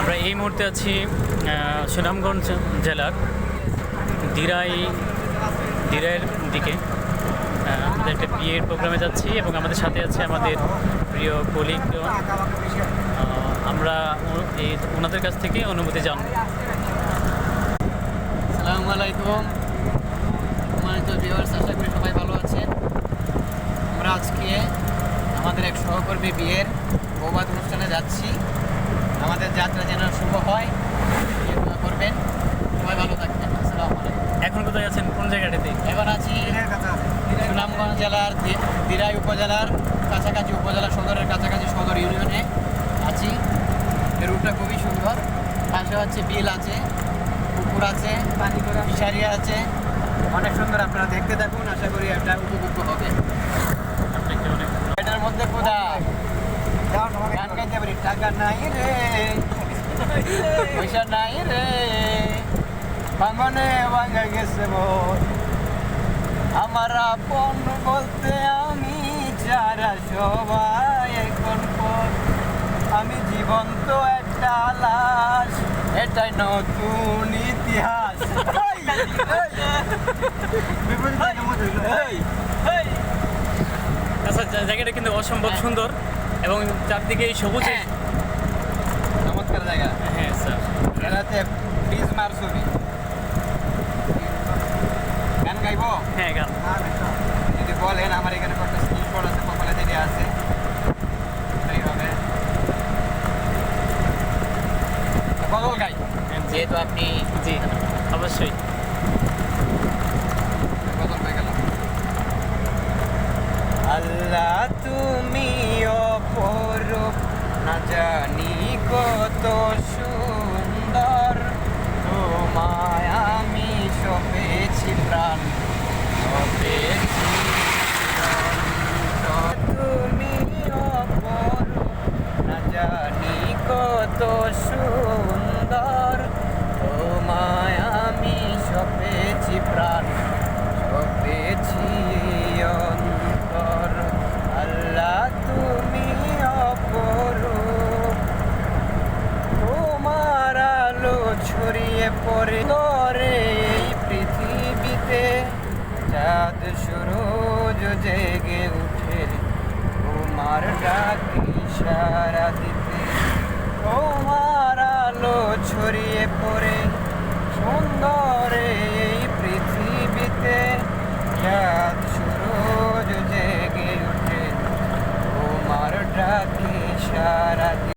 আমরা এই মুহূর্তে আছি সুনামগঞ্জ জেলার দিরাইয়ের দিকে। আমাদের একটা বিয়ের প্রোগ্রামে যাচ্ছি এবং আমাদের সাথে আছে আমাদের প্রিয় কলিগ। আমরা ওনাদের কাছ থেকে অনুমতি জানব। আসসালামু আলাইকুম, সম্মানিত ভিউয়ার্স, আশা করি সবাই ভালো আছেন। আমরা আজকে আমাদের এক সহকর্মী বিয়ের বৌভাত অনুষ্ঠানে যাচ্ছি। আমাদের যাত্রা যেন শুভ হয়, দোয়া করবেন। সবাই ভালো থাকবেন। আসসালামু আলাইকুম। এখন কোথায় আছেন, কোন জায়গাটাতে? এখন আছি সুনামগঞ্জ জেলার দিরাই উপজেলার কাছাকাছি, উপজেলা সদরের কাছাকাছি সদর ইউনিয়নে আছি। এই রুটটা খুবই সুন্দর। পাশে হচ্ছে বিল আছে, পুকুর আছে, ফিশারি আছে, অনেক সুন্দর। আপনারা দেখতে থাকুন, আশা করি এটা উপভোগ্য হবে। এটার মধ্যে কোথায় গান গাইতে পারি, টাকা নাই রে, পয়সা নাই রে, ভাঙনে ভাঙা গেছে মন, আমার আপন বলতে আমি যারা সবাই এখন পর, আমি জীবন্ত একটা লাশ, এটাই নতুন ইতিহাস। আচ্ছা, জায়গাটা কিন্তু অসম্ভব সুন্দর এবং চারদিকে এই সবুজ। চমৎকার জায়গা। হ্যাঁ স্যার, এটাতে প্লিজ মার ছবি। গান গাইব? হ্যাঁ গান। যদি বলেন, আমার এখানে কয়েকটা স্ক্রিনশট আছে, কপালে যেটি আছে এইভাবে গজল গাই, যেহেতু আপনি জি অবশ্যই। গজল হয়ে গেল। আল্লাহ তুমি অপরূপ, না জানি কত সুন্দর, তোমায় আমি সপেছি প্রাণ, সপেছি অন্তর। তুমি অপরূপ, না জানি কত সুন্দর, তোমায় আমি সপেছি প্রাণ, সপেছি অন্তর। আল্লাহ তুমি অপরূপ, তোমার আলো ছড়িয়ে পড়ে ধরে এই পৃথিবীতে, চাঁদ সূরজ জেগে উঠে তোমার ডাক ইশারা দিতে। তোমার আলো ছড়িয়ে পড়ে সুন্দর এই পৃথিবীতে, চাঁদ সূরজ জেগে উঠে তোমার ডাক ইশারা দিতে।